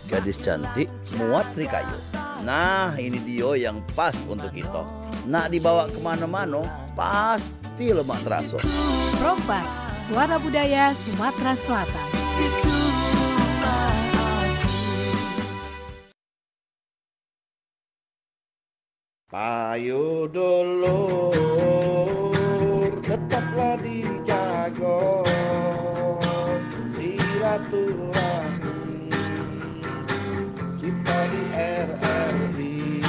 gadis cantik muat Srikayu. Nah ini Dio yang pas untuk kita. Nak dibawa kemana-mana pasti lemak teraso. Rompak, suara budaya Sumatera Selatan. Payu dulur tetaplah dijaga silaturahmi kita di RRI.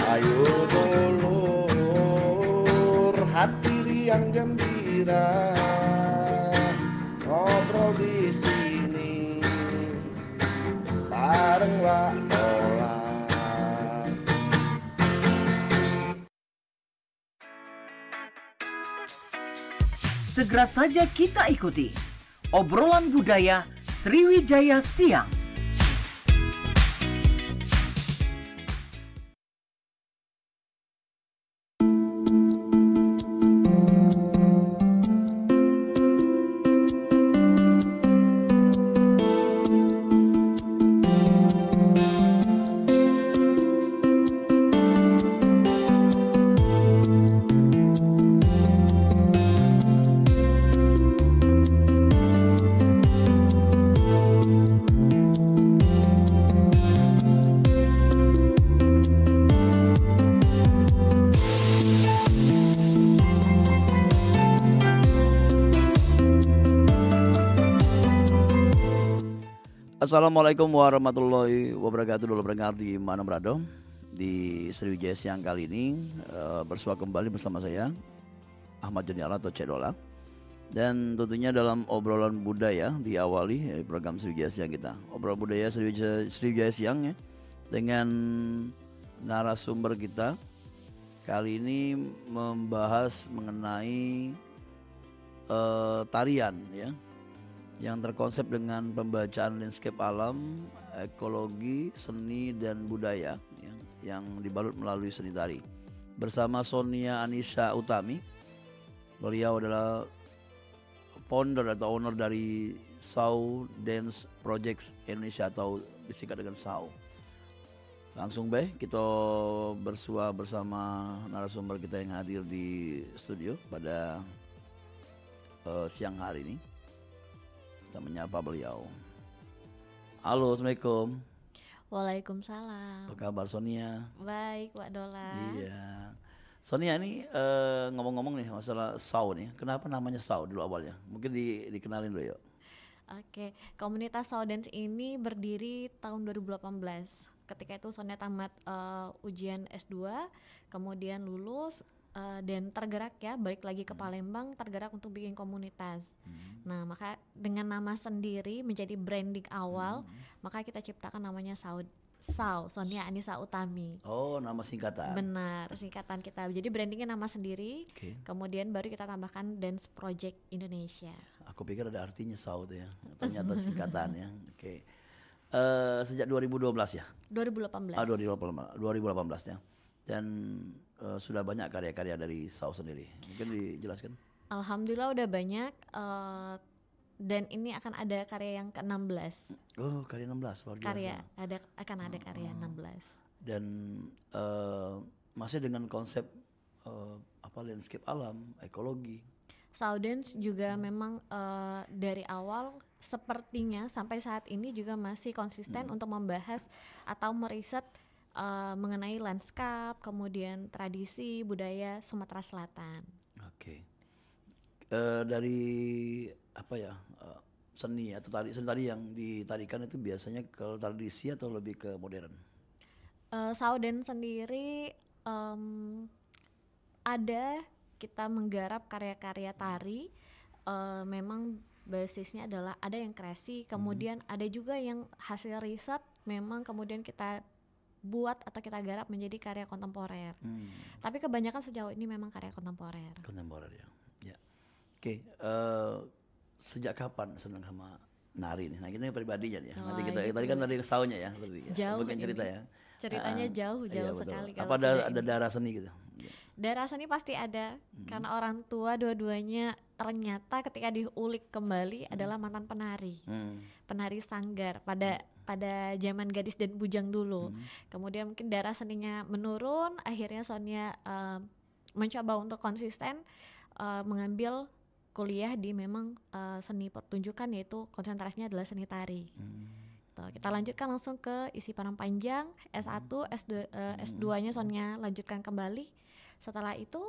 Ayo dulur hati riang gembira ngobrol di sini bareng Wak Dola. Segera saja kita ikuti obrolan budaya Sriwijaya Siang. Assalamualaikum warahmatullahi wabarakatuh. Dulu pendengar di mana berada di Sriwijaya Siang kali ini bersua kembali bersama saya Ahmad Joni atau Cek Dola. Dan tentunya dalam obrolan budaya diawali program Sriwijaya Siang kita. Obrolan budaya Sriwijaya Siang ya, dengan narasumber kita kali ini membahas mengenai tarian ya, yang terkonsep dengan pembacaan landscape alam, ekologi, seni dan budaya yang dibalut melalui seni tari. Bersama Sonia Anissa Utami, beliau adalah founder atau owner dari SAU Dance Projects Indonesia atau disingkat dengan SAU. Langsung kita bersua bersama narasumber kita yang hadir di studio pada siang hari ini. Kita menyapa beliau. Halo, Assalamualaikum. Waalaikumsalam. Apa kabar Sonia? Baik, Wak Dola. Iya. Sonia ini ngomong-ngomong nih masalah SAU nih. Kenapa namanya SAU dulu awalnya? Mungkin dikenalin dulu yuk. Oke, komunitas SAU Dance ini berdiri tahun 2018. Ketika itu Sonia tamat ujian S2, kemudian lulus dan tergerak ya, balik lagi ke Palembang, tergerak untuk bikin komunitas. Nah, maka dengan nama sendiri menjadi branding awal, maka kita ciptakan namanya SAU, Sonia Anissa Utami. Oh, nama singkatan. Benar, singkatan kita. Jadi brandingnya nama sendiri, kemudian baru kita tambahkan Dance Project Indonesia. Aku pikir ada artinya SAU tuh ya, ternyata singkatan ya. Oke. Sejak 2012 ya? 2018. 2018 ya. Dan sudah banyak karya-karya dari SAU sendiri. Mungkin dijelaskan? Alhamdulillah udah banyak. Dan ini akan ada karya yang ke-16. Oh, karya 16, luar biasa. Akan ada karya 16. Dan masih dengan konsep landscape alam, ekologi. SAU Dance juga memang dari awal sepertinya sampai saat ini juga masih konsisten untuk membahas atau meriset mengenai lanskap, kemudian tradisi, budaya Sumatera Selatan. Oke. Dari seni atau seni tari yang ditarikan itu biasanya ke tradisi atau lebih ke modern? SAU Dance sendiri ada kita menggarap karya-karya tari, memang basisnya adalah ada yang kreasi, kemudian ada juga yang hasil riset memang kemudian kita buat atau kita garap menjadi karya kontemporer. Tapi kebanyakan sejauh ini memang karya kontemporer. Kontemporer ya. Oke. Sejak kapan senang sama nari nih? Nah ini pribadinya ya. Nanti kita tadi kan dari SAU-nya ya. Jauh mungkin cerita ya. Ceritanya jauh iya, sekali. Apa ada darah seni gitu? Darah seni pasti ada, karena orang tua dua-duanya ternyata ketika diulik kembali adalah mantan penari, penari sanggar pada zaman gadis dan bujang dulu. Kemudian mungkin darah seninya menurun, akhirnya Sonia mencoba untuk konsisten mengambil kuliah di memang seni pertunjukan, yaitu konsentrasinya adalah seni tari. Tuh, kita lanjutkan langsung ke isi parang panjang S1, S2-nya Sonia lanjutkan kembali. Setelah itu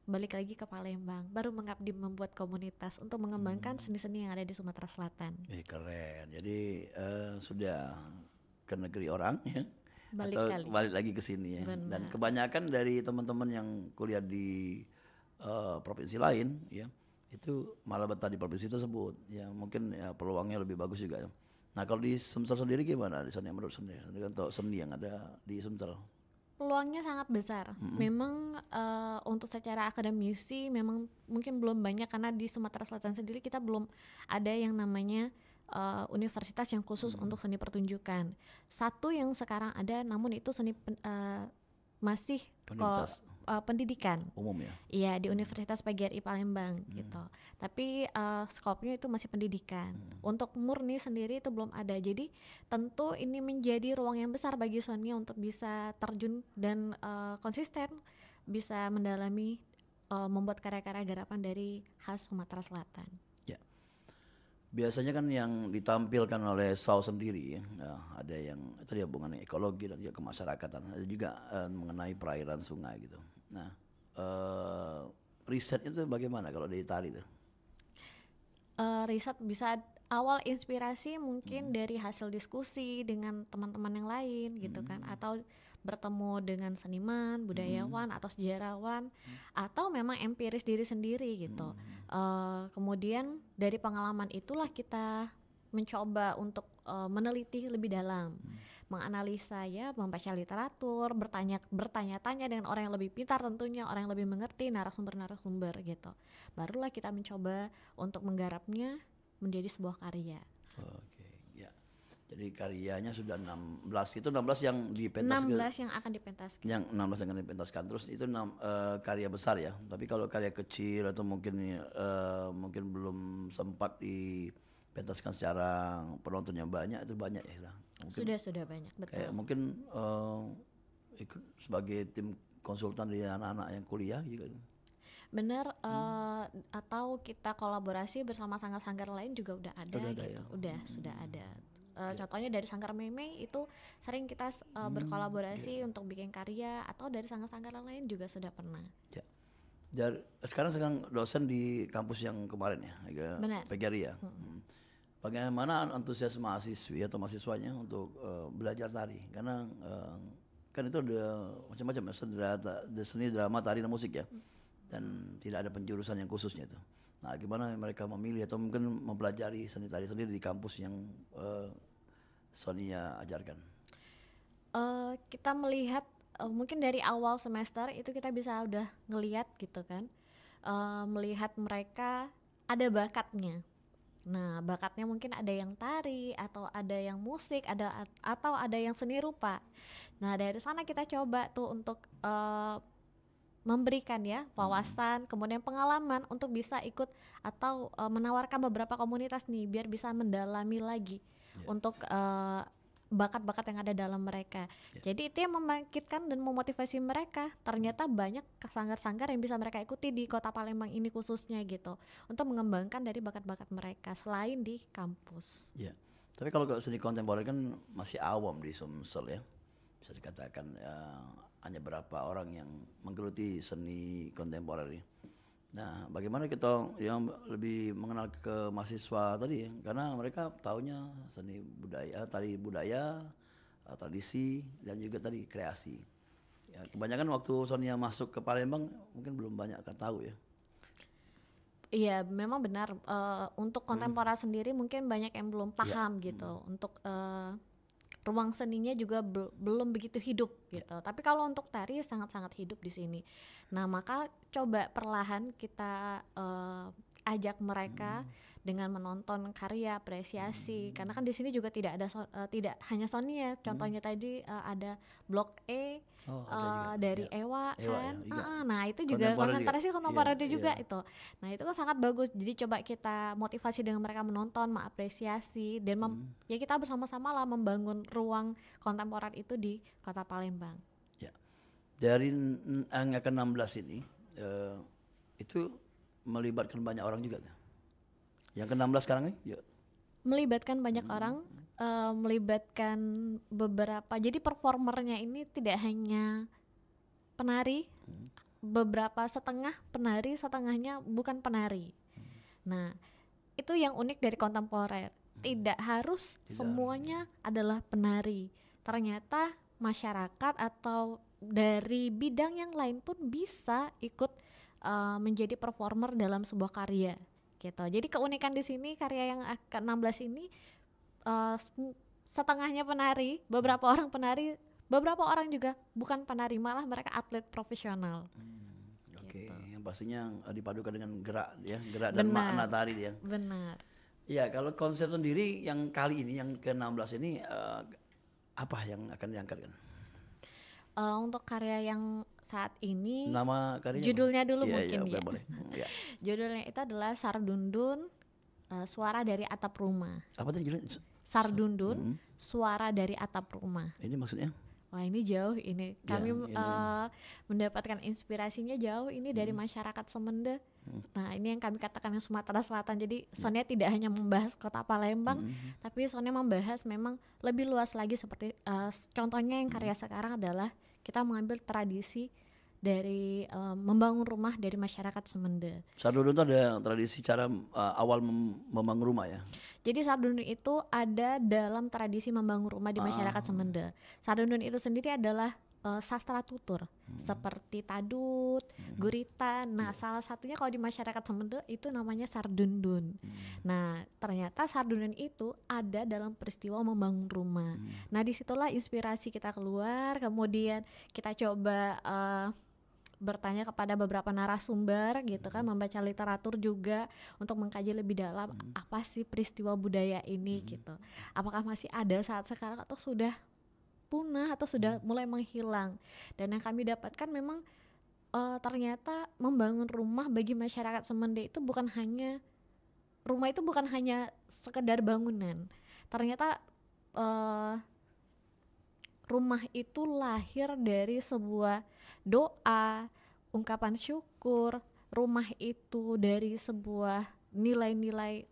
balik lagi ke Palembang, baru mengabdi membuat komunitas untuk mengembangkan seni-seni yang ada di Sumatera Selatan. Keren. Jadi sudah ke negeri orang ya. Balik Lagi ke sini ya. Benar. Dan kebanyakan dari teman-teman yang kuliah di provinsi lain ya, itu malah betah di provinsi tersebut. Ya mungkin ya peluangnya lebih bagus juga ya. Nah kalau di Sumsel sendiri gimana di sana menurut sendiri untuk seni yang ada di Sumsel? Peluangnya sangat besar. Memang untuk secara akademisi memang mungkin belum banyak, karena di Sumatera Selatan sendiri kita belum ada yang namanya universitas yang khusus untuk seni pertunjukan. Satu yang sekarang ada, namun itu seni masih pendidikan Umum ya. Iya, di Universitas PGRI Palembang gitu. Tapi skopnya itu masih pendidikan. Untuk murni sendiri itu belum ada. Jadi tentu ini menjadi ruang yang besar bagi Sonia untuk bisa terjun dan konsisten bisa mendalami membuat karya-karya garapan dari khas Sumatera Selatan. Ya. Biasanya kan yang ditampilkan oleh SAW sendiri ya, ada yang tadi hubungan ekologi dan juga kemasyarakatan, ada juga mengenai perairan sungai gitu. Nah, riset itu bagaimana kalau dari tari itu? Riset bisa awal inspirasi mungkin dari hasil diskusi dengan teman-teman yang lain gitu kan, atau bertemu dengan seniman, budayawan atau sejarawan, atau memang empiris diri sendiri gitu. Kemudian dari pengalaman itulah kita mencoba untuk meneliti lebih dalam, menganalisa ya, membaca literatur, bertanya-tanya dengan orang yang lebih pintar tentunya, orang yang lebih mengerti narasumber-narasumber gitu. Barulah kita mencoba untuk menggarapnya menjadi sebuah karya. Oke, ya. Jadi karyanya sudah 16, itu 16 yang dipentaskan. 16 yang akan dipentaskan. Yang 16 yang akan dipentaskan. Terus itu karya besar ya. Tapi kalau karya kecil atau mungkin belum sempat dipentaskan secara penontonnya banyak, itu banyak ya. Mungkin Sudah banyak, betul. kayak mungkin ikut sebagai tim konsultan di anak-anak yang kuliah juga. Benar, atau kita kolaborasi bersama sanggar-sanggar lain juga udah ada Sudah ada gitu. ya? Sudah ada. Contohnya dari Sanggar Meme itu sering kita berkolaborasi untuk bikin karya, atau dari sanggar-sanggar lain juga sudah pernah. Ya. Sekarang dosen di kampus yang kemarin ya, Benar. PGRI ya. Bagaimana antusias mahasiswi atau mahasiswanya untuk belajar tari? Karena kan itu ada macam-macam ya, seni, drama, tari, dan musik ya. Dan tidak ada penjurusan yang khususnya itu. Nah, gimana mereka memilih atau mungkin mempelajari seni tari sendiri di kampus yang Sonia ajarkan? Kita melihat mungkin dari awal semester itu kita bisa udah ngelihat gitu kan, melihat mereka ada bakatnya. Nah, bakatnya mungkin ada yang tari, atau ada yang musik, atau ada yang seni rupa. Nah, dari sana kita coba tuh untuk memberikan ya wawasan, kemudian pengalaman untuk bisa ikut atau menawarkan beberapa komunitas nih, biar bisa mendalami lagi untuk bakat-bakat yang ada dalam mereka. Jadi itu yang membangkitkan dan memotivasi mereka. Ternyata banyak sanggar-sanggar yang bisa mereka ikuti di Kota Palembang ini khususnya gitu, untuk mengembangkan dari bakat-bakat mereka selain di kampus. Ya. Tapi kalau seni kontemporer kan masih awam di Sumsel ya. Bisa dikatakan hanya berapa orang yang menggeluti seni kontemporer ini. Nah, bagaimana kita yang lebih mengenal ke mahasiswa tadi ya, karena mereka taunya seni budaya, tari budaya, tradisi, dan juga tadi kreasi. Ya, kebanyakan waktu Sonia masuk ke Palembang mungkin belum banyak kan tahu ya. Iya, memang benar. Untuk kontemporer sendiri mungkin banyak yang belum paham gitu. Untuk ruang seninya juga belum begitu hidup gitu. Tapi kalau untuk tari sangat-sangat hidup di sini. Nah, maka coba perlahan kita ajak mereka dengan menonton karya apresiasi, karena kan di sini juga tidak ada tidak hanya Sony ya, contohnya tadi ada Blok E ada juga. dari Ya. Ewa Ewa kan. ya, juga. Nah itu juga Kontemporer konsentrasi juga. kontemporer Iya, juga iya. itu. Nah itu kan sangat bagus, jadi coba kita motivasi dengan mereka menonton, mengapresiasi dan ya kita bersama-sama lah membangun ruang kontemporer itu di Kota Palembang. Ya. Dari yang ke-16 ini itu melibatkan banyak orang juga. Yang ke-16 sekarang nih? Ya. Melibatkan banyak orang, melibatkan beberapa, jadi performernya ini tidak hanya penari, beberapa setengah penari, setengahnya bukan penari. Nah itu yang unik dari kontemporer, tidak harus semuanya adalah penari, ternyata masyarakat atau dari bidang yang lain pun bisa ikut menjadi performer dalam sebuah karya gitu. Jadi keunikan di sini karya yang ke-16 ini setengahnya penari, beberapa orang penari, beberapa orang juga bukan penari, malah mereka atlet profesional. Oke, Gitu. yang pastinya dipadukan dengan gerak ya, gerak dan Benar. makna tari ya. Benar. Ya, kalau konsep sendiri yang kali ini yang ke-16 ini apa yang akan diangkatkan? Untuk karya yang saat ini Nama karyanya judulnya apa? dulu Iya, mungkin iya, ya. boleh. Ya. Judulnya itu adalah Sardundun, Suara dari Atap Rumah. Apa tadi judulnya? Sardundun, Suara dari Atap Rumah. Ini maksudnya? Wah ini jauh ini. Ya, Kami ini. mendapatkan inspirasinya jauh ini dari masyarakat Semende. Nah ini yang kami katakan yang Sumatera Selatan. Jadi Sonia tidak hanya membahas Kota Palembang, tapi Sonia membahas memang lebih luas lagi seperti contohnya yang karya sekarang adalah kita mengambil tradisi dari membangun rumah dari masyarakat Semende. Sardundun itu ada tradisi cara awal membangun rumah ya. Jadi Sardundun itu ada dalam tradisi membangun rumah di masyarakat Semende. Sardundun itu sendiri adalah sastra tutur seperti tadut, guritan. Nah, salah satunya kalau di masyarakat Semende itu namanya Sardundun. Nah, ternyata Sardundun itu ada dalam peristiwa membangun rumah. Nah, disitulah inspirasi kita keluar. Kemudian kita coba bertanya kepada beberapa narasumber gitu kan, membaca literatur juga untuk mengkaji lebih dalam apa sih peristiwa budaya ini gitu. Apakah masih ada saat sekarang atau sudah punah atau sudah mulai menghilang. Dan yang kami dapatkan memang ternyata membangun rumah bagi masyarakat Semende itu bukan hanya rumah itu bukan hanya sekedar bangunan. Ternyata rumah itu lahir dari sebuah doa, ungkapan syukur. Rumah itu dari sebuah nilai-nilai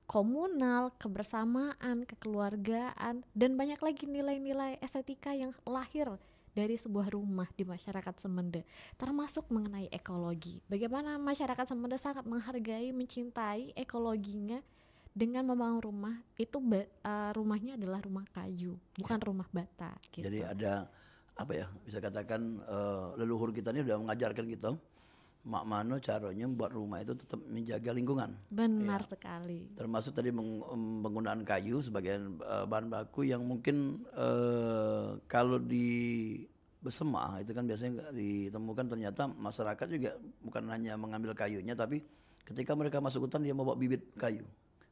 komunal, kebersamaan, kekeluargaan, dan banyak lagi nilai-nilai estetika yang lahir dari sebuah rumah di masyarakat Semende, termasuk mengenai ekologi. Bagaimana masyarakat Semende sangat menghargai, mencintai ekologinya dengan membangun rumah itu. Rumahnya adalah rumah kayu, bukan rumah bata gitu. Jadi ada apa ya, bisa katakan leluhur kita ini udah mengajarkan kita mak mano caranya membuat rumah itu tetap menjaga lingkungan. Benar sekali. Termasuk tadi penggunaan kayu sebagai bahan baku yang mungkin kalau di Besema itu kan biasanya ditemukan, ternyata masyarakat juga bukan hanya mengambil kayunya, tapi ketika mereka masuk hutan dia membawa bibit kayu,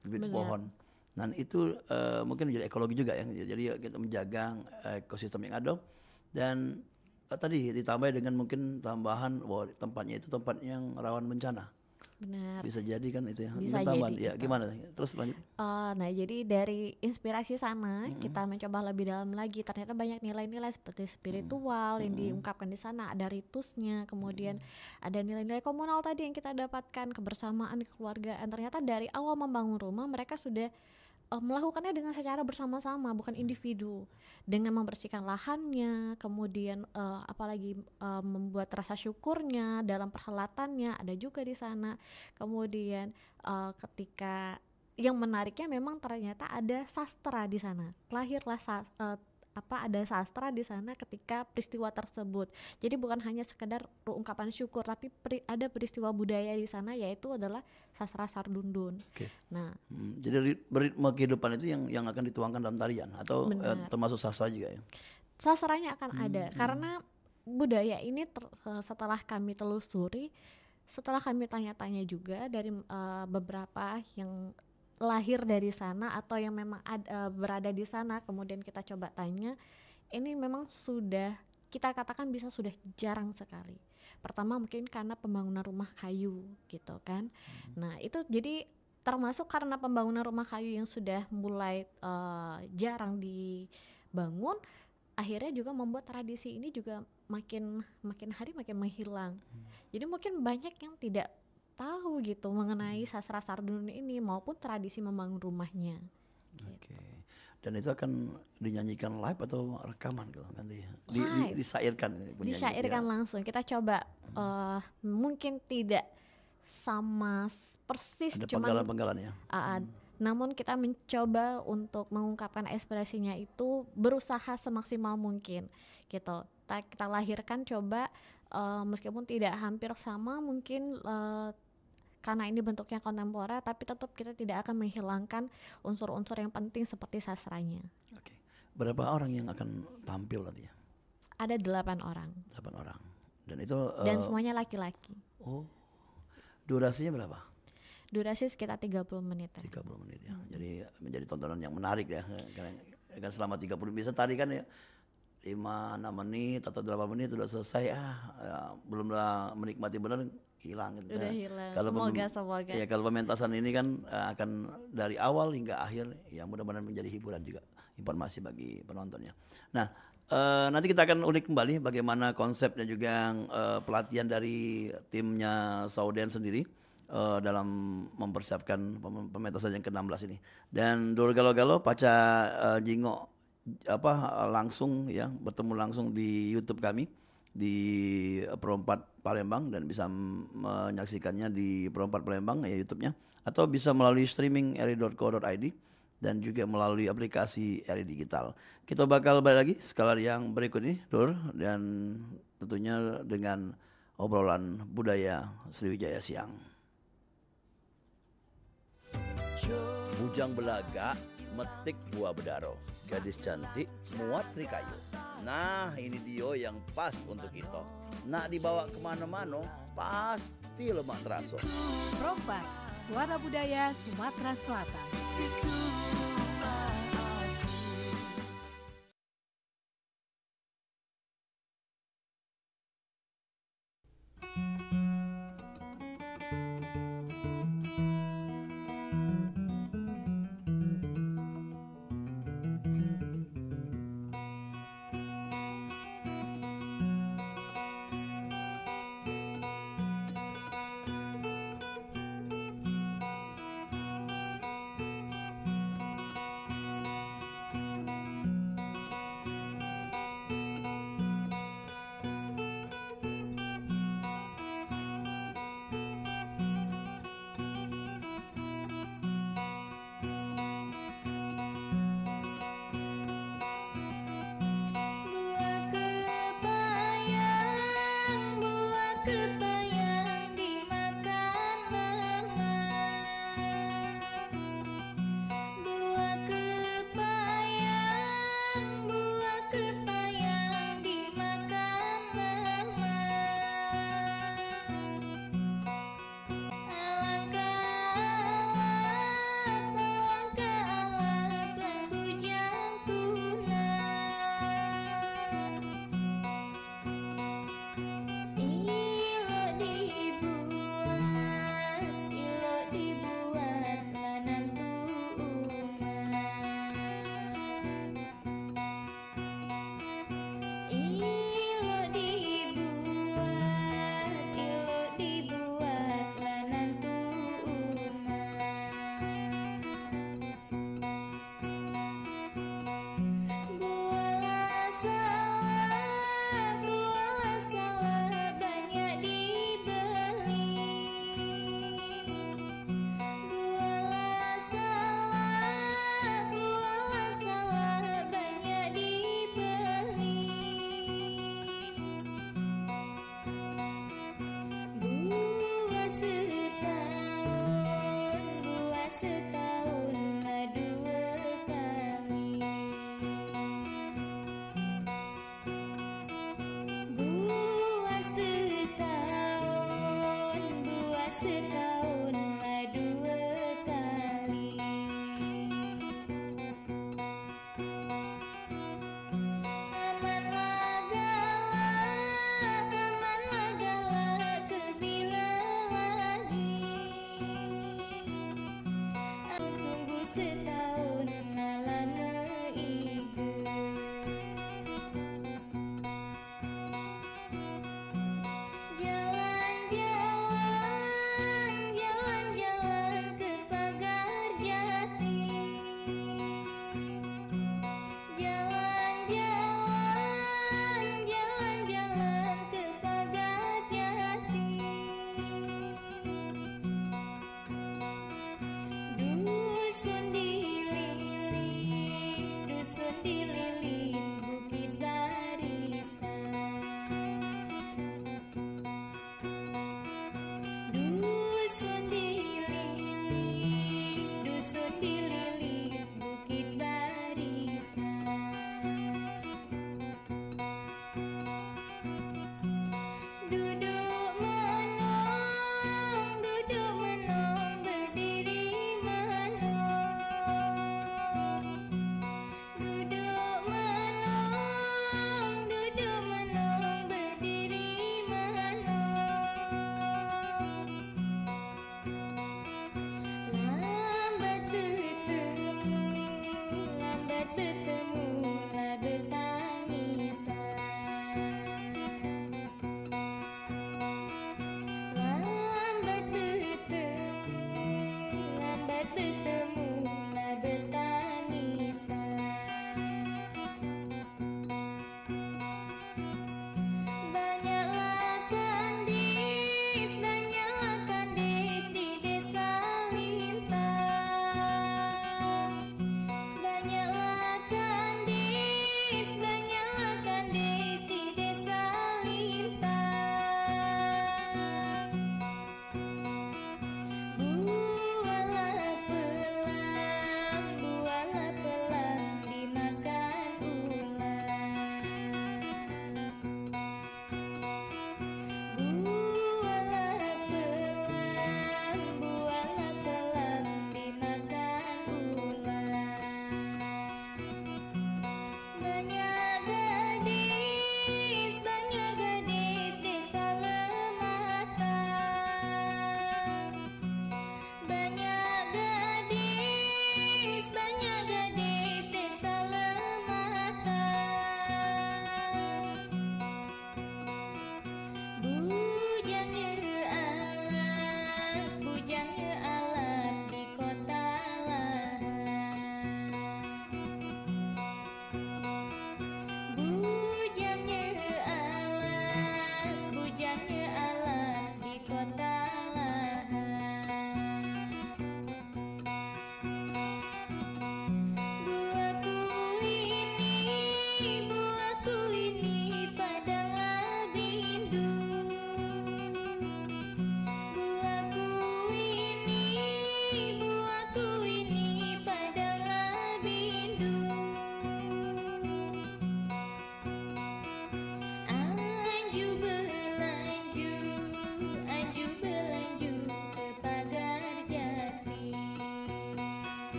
bibit Benar. pohon. Dan itu mungkin menjadi ekologi juga ya. Jadi kita menjaga ekosistem yang ada. Dan tadi ditambah dengan mungkin tambahan bahwa tempatnya itu tempat yang rawan bencana. Benar. Bisa jadi kan itu ya. Bisa Mungkin tambahan. jadi Ya gitu. gimana? Terus lanjut. Nah jadi dari inspirasi sana kita mencoba lebih dalam lagi. Ternyata banyak nilai-nilai seperti spiritual yang diungkapkan di sana. Ada ritusnya, kemudian ada nilai-nilai komunal tadi yang kita dapatkan, kebersamaan, kekeluargaan. Ternyata dari awal membangun rumah mereka sudah melakukannya dengan secara bersama-sama, bukan individu, dengan membersihkan lahannya, kemudian apalagi membuat rasa syukurnya dalam perhelatannya ada juga di sana. Kemudian ketika yang menariknya memang ternyata ada sastra di sana, lahirlah ada sastra di sana ketika peristiwa tersebut. Jadi bukan hanya sekedar ungkapan syukur, tapi ada peristiwa budaya di sana, yaitu adalah sastra Sardundun. Oke. Nah, Jadi ritme kehidupan itu yang akan dituangkan dalam tarian atau Benar. termasuk sastra juga ya. sastranya akan ada karena budaya ini setelah kami telusuri setelah kami tanya-tanya juga dari beberapa yang lahir dari sana atau yang memang berada di sana, kemudian kita coba tanya, ini memang sudah kita katakan bisa sudah jarang sekali. Pertama mungkin karena pembangunan rumah kayu gitu kan. Nah itu jadi termasuk karena pembangunan rumah kayu yang sudah mulai jarang dibangun, akhirnya juga membuat tradisi ini juga makin hari makin menghilang. Jadi mungkin banyak yang tidak tahu gitu mengenai sastra Sardun ini maupun tradisi membangun rumahnya. Oke. Dan itu akan dinyanyikan live atau rekaman kalau nanti Live. disairkan Disyairkan langsung. Kita coba mungkin tidak sama persis, ada cuman penggalan-penggalan ya. namun kita mencoba untuk mengungkapkan ekspresinya itu berusaha semaksimal mungkin gitu. Kita lahirkan coba meskipun tidak hampir sama mungkin karena ini bentuknya kontemporer, tapi tetap kita tidak akan menghilangkan unsur-unsur yang penting seperti sastranya. Oke. Berapa orang yang akan tampil nanti ya? Ada 8 orang. 8 orang. Dan itu Dan semuanya laki-laki. Oh. Durasinya berapa? Durasi sekitar 30 menit. 30 menit ya. Jadi menjadi tontonan yang menarik ya. Karena kan selama 30 bisa tadi kan ya 5-6 menit atau 8 menit sudah selesai belum lah menikmati benar hilang gitu. Udah hilang. Kalau Semoga. Ya kalau pementasan ini kan akan dari awal hingga akhir ya mudah-mudahan menjadi hiburan juga informasi bagi penontonnya. Nah, nanti kita akan ulik kembali bagaimana konsepnya juga pelatihan dari timnya Sauden sendiri dalam mempersiapkan pementasan yang ke-16 ini. Dan Dur Galo-Galo Paca Jingo langsung ya bertemu langsung di YouTube kami di Pro4 Palembang dan bisa menyaksikannya di Pro4 Palembang ya YouTube-nya atau bisa melalui streaming ri.co.id dan juga melalui aplikasi RI Digital. Kita bakal balik lagi skala yang berikut ini Dur, dan tentunya dengan obrolan budaya Sriwijaya Siang. Bujang belaga metik buah bedaro, gadis cantik muat serikayu. Nah ini Dio yang pas untuk kita. Nak dibawa kemana-mana pasti lemak teraso. Pro4, Suara Budaya Sumatera Selatan.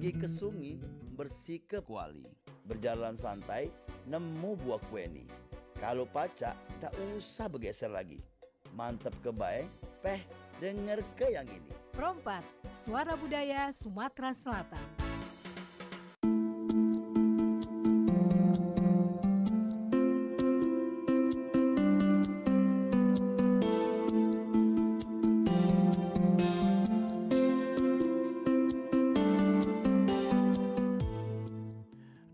pergi ke sungai, bersih ke kuali. Berjalan santai, nemu buah kueni. Kalau pacak, tak usah bergeser lagi. Mantap kebaik, denger ke yang ini. Perompak, Suara Budaya Sumatera Selatan.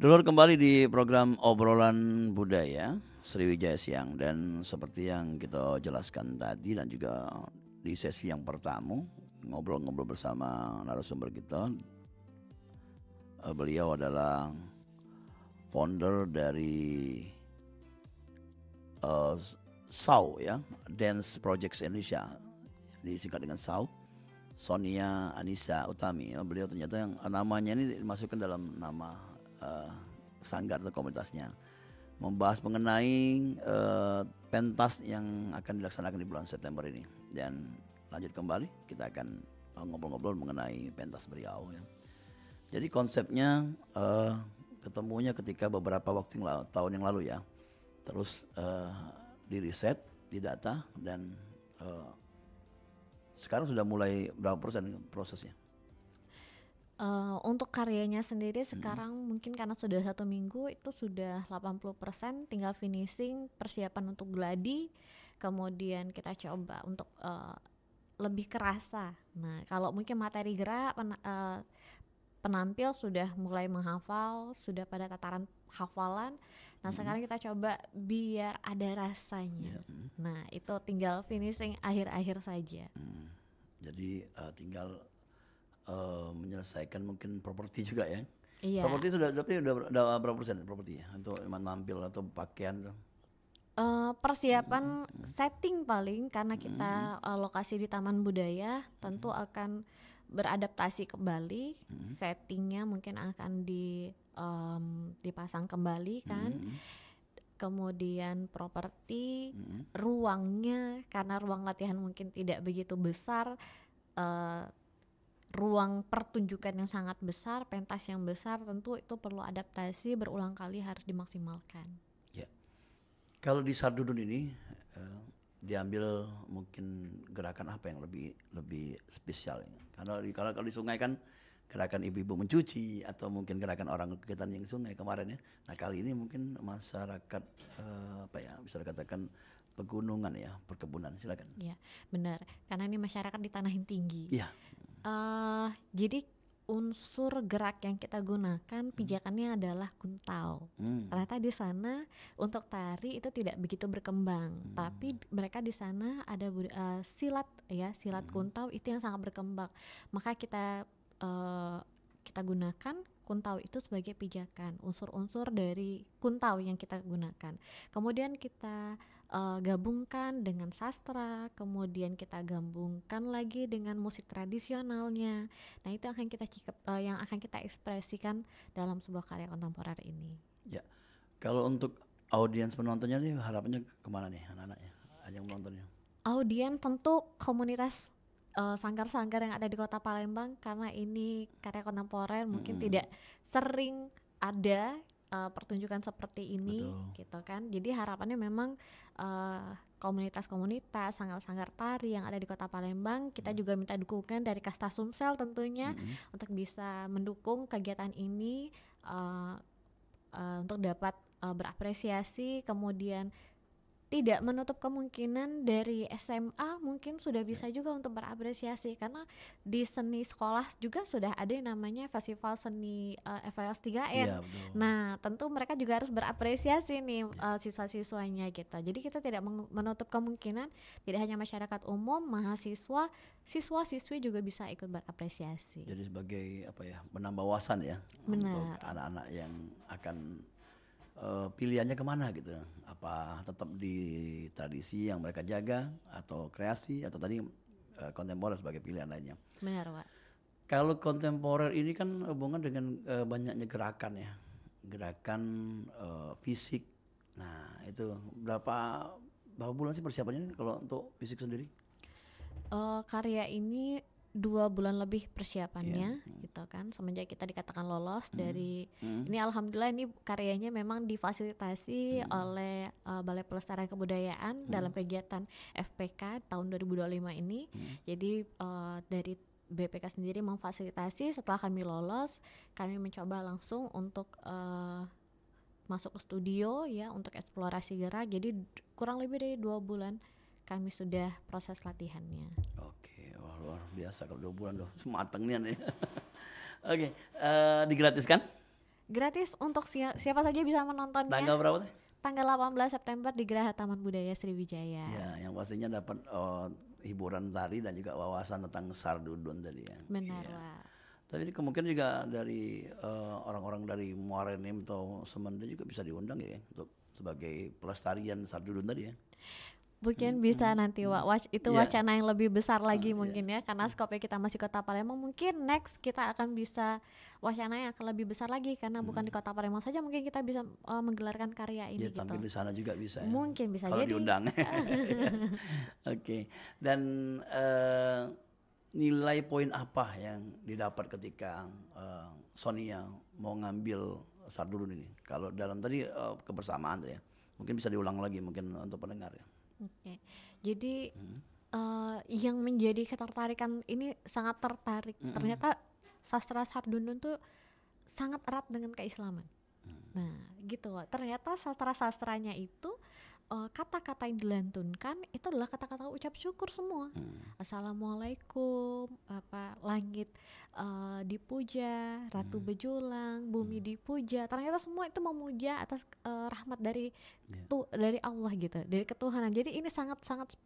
Dulur, kembali di program Obrolan Budaya Sriwijaya Siang, dan seperti yang kita jelaskan tadi dan juga di sesi yang pertama ngobrol-ngobrol bersama narasumber kita, beliau adalah founder dari SAU ya, Dance Projects Indonesia, disingkat dengan SAU, Sonia Anissa Utami. Beliau ternyata yang namanya ini dimasukkan dalam nama sanggar atau komunitasnya, membahas mengenai pentas yang akan dilaksanakan di bulan September ini. Dan lanjut kembali, kita akan ngobrol-ngobrol mengenai pentas beliau ya. Jadi konsepnya ketemunya ketika beberapa waktu tahun yang lalu ya, terus di riset, didata, dan sekarang sudah mulai berapa persen prosesnya? Untuk karyanya sendiri sekarang mungkin karena sudah 1 minggu itu sudah 80%, tinggal finishing, persiapan untuk gladi, kemudian kita coba untuk lebih kerasa. Nah, kalau mungkin materi gerak, penampil sudah mulai menghafal, sudah pada tataran hafalan. Nah, sekarang kita coba biar ada rasanya. Nah, itu tinggal finishing akhir-akhir saja. Jadi tinggal menyelesaikan mungkin properti juga ya. Iya. Properti sudah berapa persen propertinya untuk menampil atau pakaian? Persiapan setting paling, karena kita lokasi di Taman Budaya tentu akan beradaptasi kembali. Settingnya mungkin akan dipasang kembali kan. Kemudian properti, ruangnya karena ruang latihan mungkin tidak begitu besar, ruang pertunjukan yang sangat besar, pentas yang besar, tentu itu perlu adaptasi, berulang kali harus dimaksimalkan. Ya. Kalau di Sardudun ini diambil mungkin gerakan apa yang lebih spesial ya? Kalau di sungai kan gerakan ibu-ibu mencuci, atau mungkin gerakan orang kegiatan yang sungai kemarin ya. Nah, kali ini mungkin masyarakat bisa dikatakan pegunungan ya, perkebunan. Silakan. Iya, benar. Karena ini masyarakat di tanah yang tinggi. Iya. Jadi unsur gerak yang kita gunakan pijakannya adalah kuntau. Ternyata di sana untuk tari itu tidak begitu berkembang, tapi mereka di sana ada silat ya, silat kuntau itu yang sangat berkembang. Maka kita gunakan kuntau itu sebagai pijakan, unsur-unsur dari kuntau yang kita gunakan. Kemudian kita gabungkan dengan sastra, kemudian kita gabungkan lagi dengan musik tradisionalnya. Nah, itu yang akan kita ekspresikan dalam sebuah karya kontemporer ini. Ya, kalau untuk audiens penontonnya nih harapannya kemana nih anak-anaknya, yang menontonnya? Audiens tentu komunitas sanggar-sanggar yang ada di Kota Palembang, karena ini karya kontemporer mungkin tidak sering ada pertunjukan seperti ini. Betul. Gitu kan. Jadi harapannya memang komunitas-komunitas sanggar-sanggar tari yang ada di Kota Palembang, kita juga minta dukungan dari Kasta Sumsel tentunya untuk bisa mendukung kegiatan ini, untuk dapat berapresiasi, kemudian tidak menutup kemungkinan dari SMA mungkin sudah bisa juga untuk berapresiasi, karena di seni sekolah juga sudah ada yang namanya Festival Seni FLS 3N. Nah, tentu mereka juga harus berapresiasi nih siswa-siswanya gitu. Jadi kita tidak menutup kemungkinan tidak hanya masyarakat umum, mahasiswa, siswa-siswi juga bisa ikut berapresiasi. Jadi sebagai menambah wawasan ya. Benar. Untuk anak-anak yang akan pilihannya kemana gitu, apa tetap di tradisi yang mereka jaga, atau kreasi, atau tadi kontemporer sebagai pilihan lainnya. Benar, Pak. Kalau kontemporer ini kan hubungan dengan banyaknya gerakan ya, gerakan fisik. Nah, itu berapa bulan sih persiapannya kalau untuk fisik sendiri? Karya ini 2 bulan lebih persiapannya gitu kan, semenjak kita dikatakan lolos dari ini. Alhamdulillah ini karyanya memang difasilitasi oleh Balai Pelestarian Kebudayaan dalam kegiatan FPK tahun 2025 ini. Jadi dari BPK sendiri memfasilitasi. Setelah kami lolos, kami mencoba langsung untuk masuk ke studio ya untuk eksplorasi gerak. Jadi kurang lebih dari 2 bulan kami sudah proses latihannya. Oke, wah, luar biasa kalau 2 bulan tuh semateng nih. Oke, digratiskan? Gratis untuk siapa saja bisa menontonnya. Tanggal berapa tuh? Tanggal 18 September di Geraha Taman Budaya Sriwijaya. Ya, yang pastinya dapat hiburan tari dan juga wawasan tentang Sardudun tadi ya. Benar, Iya. Wak. Tapi kemungkinan juga dari orang-orang dari Muara Enim atau Semenda juga bisa diundang ya untuk sebagai pelestarian Sardudun tadi ya. Mungkin bisa nanti Wak, itu Iya. wacana yang lebih besar lagi Iya. mungkin ya, karena skopnya kita masih Kota Palembang. Mungkin next kita akan bisa wacana yang akan lebih besar lagi, karena bukan di Kota Palembang saja mungkin kita bisa menggelarkan karya ini Ya, gitu. tampil di sana juga bisa ya. Mungkin bisa kalau jadi. diundang. Oke. Dan nilai poin apa yang didapat ketika Sonia mau ngambil Sardudun ini? Kalau dalam tadi kebersamaan tuh ya. Mungkin bisa diulang lagi mungkin untuk pendengar ya. Oke. Jadi yang menjadi ketertarikan ini sangat tertarik. Ternyata sastra Sardudun tuh sangat erat dengan keislaman. Nah, gitu. Ternyata sastra-sastranya itu kata-kata yang dilantunkan itu adalah kata-kata ucap syukur semua. Assalamualaikum, langit dipuja, ratu bejulang, bumi dipuja. Ternyata semua itu memuja atas rahmat dari dari Allah gitu, dari ketuhanan. Jadi ini sangat-sangat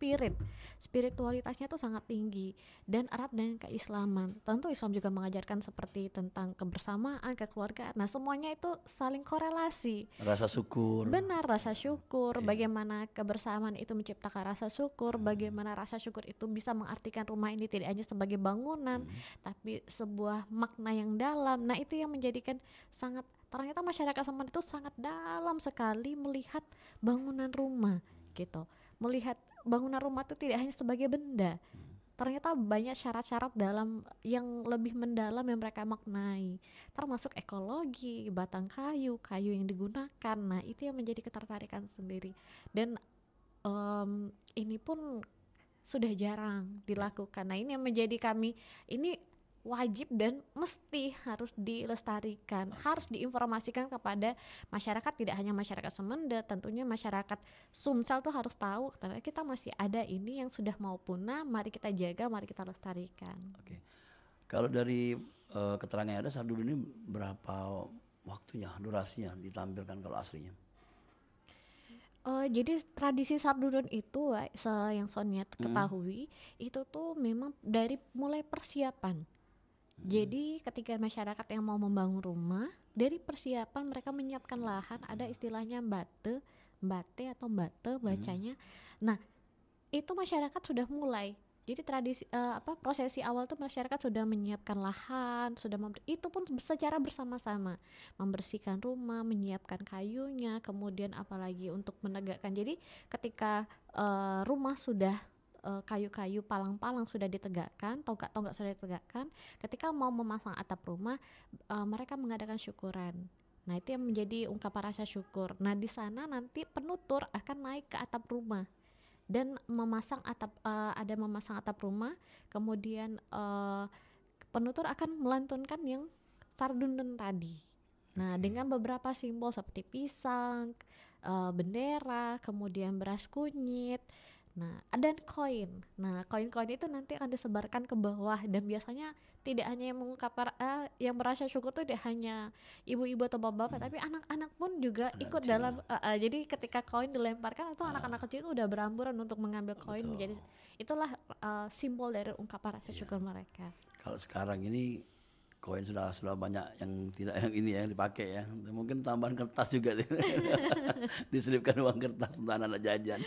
spiritualitasnya tuh sangat tinggi dan erat dengan keislaman. Tentu Islam juga mengajarkan seperti tentang kebersamaan, kekeluargaan. Nah, semuanya itu saling korelasi. Rasa syukur. Benar, rasa syukur. Bagaimana kebersamaan itu menciptakan rasa syukur, bagaimana rasa syukur itu bisa mengartikan rumah ini tidak hanya sebagai bangunan, tapi sebuah makna yang dalam. Nah, itu yang menjadikan ternyata masyarakat Semen itu sangat dalam sekali melihat bangunan rumah gitu. Melihat bangunan rumah itu tidak hanya sebagai benda. Ternyata banyak syarat-syarat dalam yang lebih mendalam yang mereka maknai, termasuk ekologi, batang kayu yang digunakan. Nah, itu yang menjadi ketertarikan sendiri. Dan ini pun sudah jarang dilakukan. Nah, ini yang menjadi kami ini wajib dan mesti harus dilestarikan, harus diinformasikan kepada masyarakat, tidak hanya masyarakat Semenda, tentunya masyarakat Sumsel tuh harus tahu ternyata kita masih ada ini yang sudah mau punah, mari kita jaga, mari kita lestarikan. Oke. Kalau dari keterangan yang ada, Sardudun ini berapa waktunya, durasinya ditampilkan kalau aslinya? Jadi tradisi Sardudun itu yang Sonia ketahui itu tuh memang dari mulai persiapan. Jadi ketika masyarakat yang mau membangun rumah, dari persiapan mereka menyiapkan lahan, ada istilahnya mbate atau mbate bacanya. Nah, itu masyarakat sudah mulai. Jadi tradisi prosesi awal tuh masyarakat sudah menyiapkan lahan, itu pun secara bersama-sama membersihkan rumah, menyiapkan kayunya, kemudian apalagi untuk menegakkan. Jadi ketika rumah sudah kayu-kayu palang-palang sudah ditegakkan, tonggak-tonggak sudah ditegakkan, ketika mau memasang atap rumah, mereka mengadakan syukuran. Nah, itu yang menjadi ungkapan rasa syukur. Nah, di sana nanti penutur akan naik ke atap rumah dan memasang atap rumah, kemudian penutur akan melantunkan yang Sardudun tadi. Nah, dengan beberapa simbol seperti pisang, bendera, kemudian beras kunyit. Nah, dan koin. Nah, koin-koin itu nanti akan disebarkan ke bawah, dan biasanya tidak hanya yang mengungkapkan yang merasa syukur itu tidak hanya ibu-ibu atau bapak-bapak, tapi anak-anak pun juga ikut dalam. Jadi ketika koin dilemparkan itu anak-anak kecil itu udah beramburan untuk mengambil koin. Menjadi itulah simbol dari ungkapan rasa syukur mereka. Kalau sekarang ini koin sudah banyak yang tidak yang dipakai ya. Mungkin tambahan kertas juga diselipkan uang kertas untuk anak-anak jajan.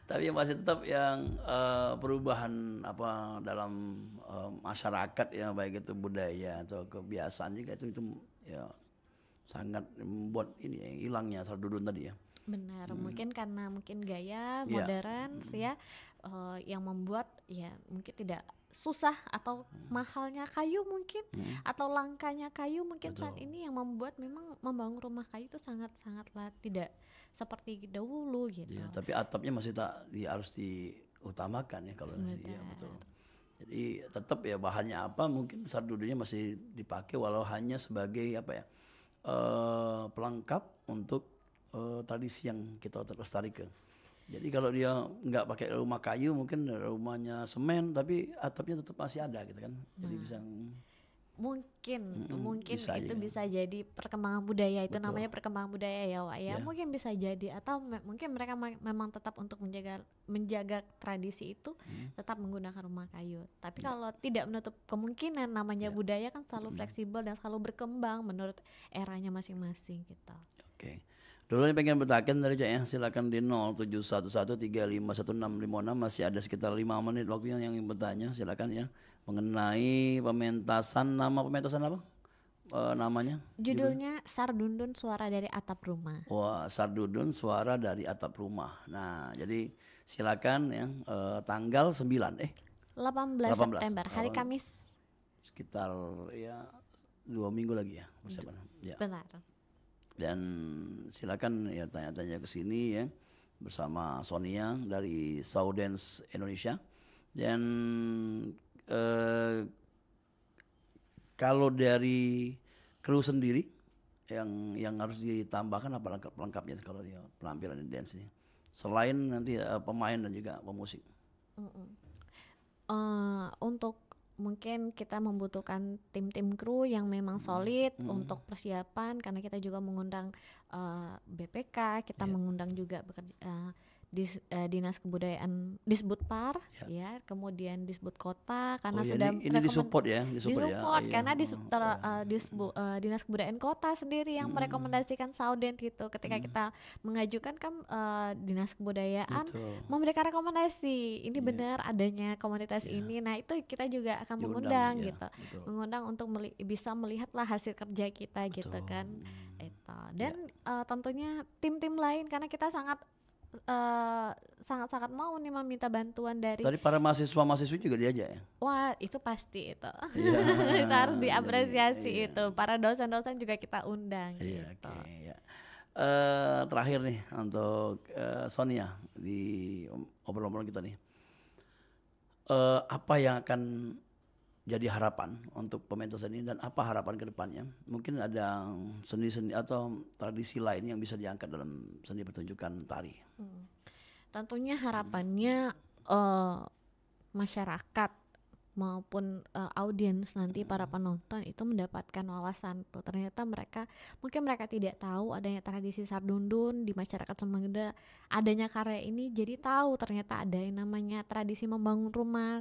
Tapi yang masih tetap yang perubahan dalam masyarakat ya, baik itu budaya atau kebiasaan juga itu ya sangat membuat ini ya, hilangnya Sardudun tadi ya. Benar, mungkin karena gaya modern ya yang membuat ya mungkin tidak susah atau mahalnya kayu mungkin atau langkanya kayu mungkin Betul. saat ini yang membuat memang membangun rumah kayu itu sangatlah tidak seperti dahulu gitu. Ya, tapi atapnya masih harus diutamakan ya kalau iya Benar. betul. Jadi tetap ya bahannya apa mungkin sardudunya masih dipakai walau hanya sebagai apa ya pelengkap untuk tradisi yang kita lestarikan. Jadi kalau dia nggak pakai rumah kayu mungkin rumahnya semen tapi atapnya tetap masih ada gitu kan. Jadi bisa Mungkin bisa itu aja. bisa jadi perkembangan budaya, itu Betul. namanya perkembangan budaya ya Wak ya. Ya. Mungkin bisa jadi atau mungkin mereka memang tetap untuk menjaga tradisi itu tetap menggunakan rumah kayu. Tapi kalau tidak menutup kemungkinan, namanya Ya. budaya kan selalu fleksibel dan selalu berkembang menurut eranya masing-masing gitu. Oke. Dulu yang pengen bertaken dari Cak ya, silakan di 0711351656 masih ada sekitar 5 menit waktunya yang ingin bertanya, silakan ya. Mengenai nama pementasan apa? Namanya? Judulnya Sardundun Suara dari Atap Rumah. Wah, Sardudun Suara dari Atap Rumah. Nah, jadi silakan ya tanggal 9 18 18. September, hari 18. Kamis. sekitar ya 2 minggu lagi ya persiapan. Ya. Benar. Dan silakan ya tanya-tanya ke sini ya bersama Sonia dari Saudens Indonesia. Dan kalau dari kru sendiri yang harus ditambahkan apa pelengkapnya kalau dia penampilan di dance ini selain nanti pemain dan juga pemusik. Untuk mungkin kita membutuhkan tim-tim kru yang memang solid untuk persiapan, karena kita juga mengundang BPK, kita mengundang juga Dinas Kebudayaan Disbudpar ya, kemudian Disbud Kota karena sudah ini disupport ya, disupport Iya. karena Dinas Kebudayaan Kota sendiri yang merekomendasikan Sauden gitu. Ketika kita mengajukan kan Dinas Kebudayaan Betul. memberikan rekomendasi ini benar adanya komunitas ini. Nah, itu kita juga akan Diundang, mengundang ya, gitu. betul. Mengundang untuk bisa melihatlah hasil kerja kita gitu Betul. kan. Itu. Dan tentunya tim-tim lain karena kita sangat mau nih meminta bantuan dari Tadi para mahasiswa juga diajak ya. wah itu pasti itu Iya. itu harus diapresiasi Iya. itu para dosen-dosen juga kita undang Iya, gitu. oke ya. Terakhir nih untuk Sonia di obrolan kita nih. Apa yang akan jadi harapan untuk pementasan ini dan apa harapan ke depannya? Mungkin ada seni-seni atau tradisi lain yang bisa diangkat dalam seni pertunjukan tari. Tentunya harapannya masyarakat maupun audiens nanti para penonton itu mendapatkan wawasan tuh ternyata mereka tidak tahu adanya tradisi Sardundun di masyarakat Sumangga, adanya karya ini jadi tahu ternyata ada yang namanya tradisi membangun rumah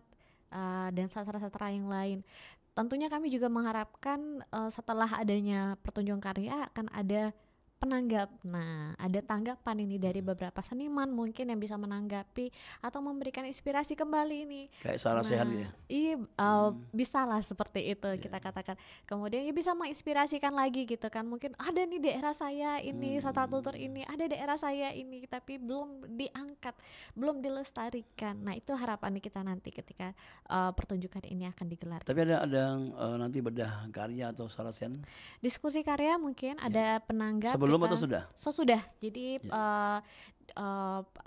dan sastra-sastra yang lain. Tentunya kami juga mengharapkan setelah adanya pertunjukan karya akan ada penanggap. Nah, ada tanggapan ini dari beberapa seniman mungkin yang bisa menanggapi atau memberikan inspirasi kembali nih. Kayak Sarah Sehan ya. Iya, bisalah seperti itu kita katakan. Kemudian ya bisa menginspirasikan lagi gitu kan. Mungkin ada nih daerah saya ini, sastra tutur ini, ada daerah saya ini, tapi belum diangkat, belum dilestarikan. Nah, itu harapan kita nanti ketika pertunjukan ini akan digelar. Tapi ada yang nanti bedah karya atau Sarah Sehan Diskusi karya mungkin ada penanggap. sebelum kita- atau sudah? Sesudah. Jadi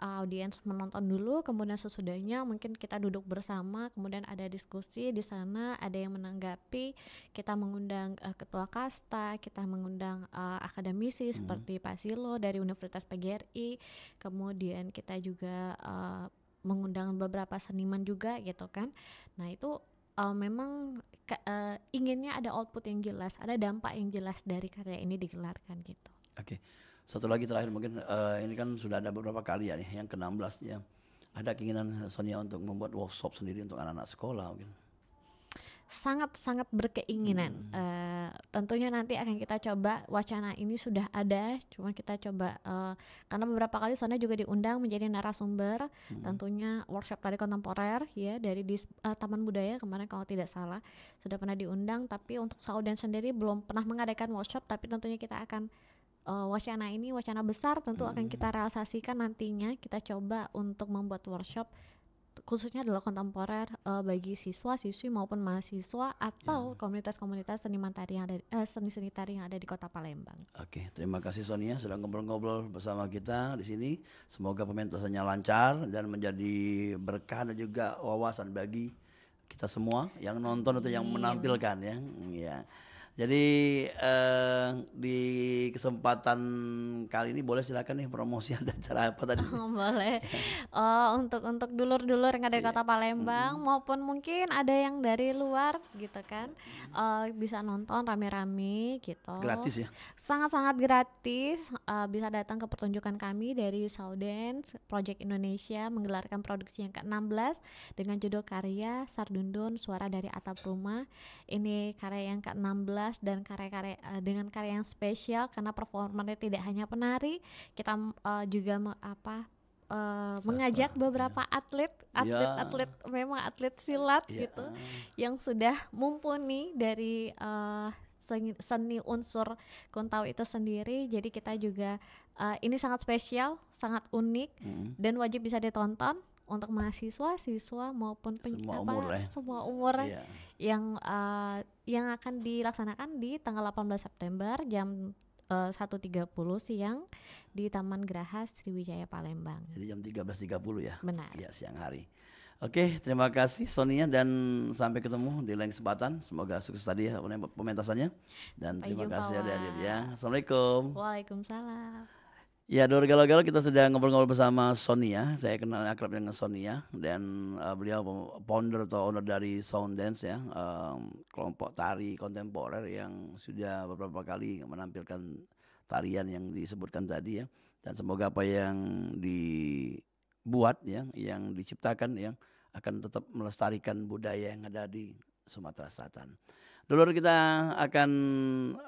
audiens menonton dulu, kemudian sesudahnya mungkin kita duduk bersama, kemudian ada diskusi di sana, ada yang menanggapi, kita mengundang ketua kasta, kita mengundang akademisi seperti Pak Silo dari Universitas PGRI, kemudian kita juga mengundang beberapa seniman juga gitu kan. Nah, itu memang inginnya ada output yang jelas, ada dampak yang jelas dari karya ini digelarkan gitu. Oke. Satu lagi terakhir mungkin ini kan sudah ada beberapa karya nih yang ke-16 ya. Ada keinginan Sonia untuk membuat workshop sendiri untuk anak-anak sekolah mungkin. Sangat berkeinginan. Tentunya nanti akan kita coba, wacana ini sudah ada, cuma kita coba karena beberapa kali Sonia juga diundang menjadi narasumber, tentunya workshop tari kontemporer ya dari Taman Budaya kemarin kalau tidak salah sudah pernah diundang, tapi untuk Sauden sendiri belum pernah mengadakan workshop, tapi tentunya kita akan wacana besar tentu akan kita realisasikan nantinya, kita coba untuk membuat workshop khususnya adalah kontemporer bagi siswa, siswi maupun mahasiswa atau komunitas-komunitas seniman tari yang ada seni-seni tari yang ada di Kota Palembang. Oke, terima kasih Sonia sudah ngobrol-ngobrol bersama kita di sini. Semoga pementasannya lancar dan menjadi berkah dan juga wawasan bagi kita semua yang nonton atau yang menampilkan ya. Ya. Jadi di kesempatan kali ini boleh silakan nih promosi ada acara apa tadi? Boleh. Untuk dulur-dulur yang ada di Kota Palembang maupun mungkin ada yang dari luar gitu kan, bisa nonton rame-rame gitu. Gratis ya? Sangat-sangat gratis. Bisa datang ke pertunjukan kami dari Saudance Project Indonesia menggelarkan produksi yang ke-16 dengan judul karya Sardundun Suara dari Atap Rumah. Ini karya yang ke-16 dan karya-karya dengan karya yang spesial karena performanya tidak hanya penari, kita juga mengajak beberapa atlet memang atlet silat gitu yang sudah mumpuni dari seni unsur Kuntau itu sendiri. Jadi kita juga ini sangat spesial, sangat unik dan wajib bisa ditonton untuk mahasiswa, siswa maupun semua umur yang akan dilaksanakan di tanggal 18 September jam 1.30 siang di Taman Geraha Sriwijaya Palembang. Jadi jam 13.30 ya? Benar. Ya, siang hari. Oke, terima kasih Sonia dan sampai ketemu di lain kesempatan. Semoga sukses tadi ya pementasannya. Dan terima kasih adik-adik ya. Assalamualaikum. Waalaikumsalam. Ya, Galau-Galau kita sedang ngobrol-ngobrol bersama Sonia. Saya kenal akrab dengan Sonia dan beliau founder atau owner dari Saudance ya, kelompok tari kontemporer yang sudah beberapa kali menampilkan tarian yang disebutkan tadi ya. Dan semoga apa yang dibuat ya, yang diciptakan ya akan tetap melestarikan budaya yang ada di Sumatera Selatan. Dulur, kita akan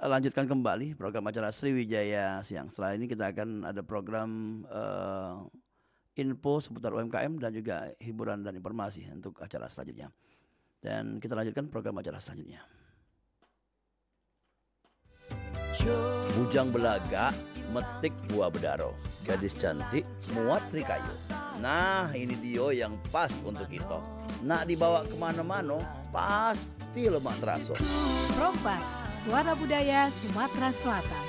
lanjutkan kembali program acara Sriwijaya Siang. Setelah ini kita akan ada program info seputar UMKM dan juga hiburan dan informasi untuk acara selanjutnya. Dan kita lanjutkan program acara selanjutnya. Bujang belaga metik buah bedaro, gadis cantik muat serikayu. Nah ini dia yang pas untuk kita. Nak dibawa kemana-mana pasti lemak terasa. Rompak, Suara Budaya Sumatera Selatan.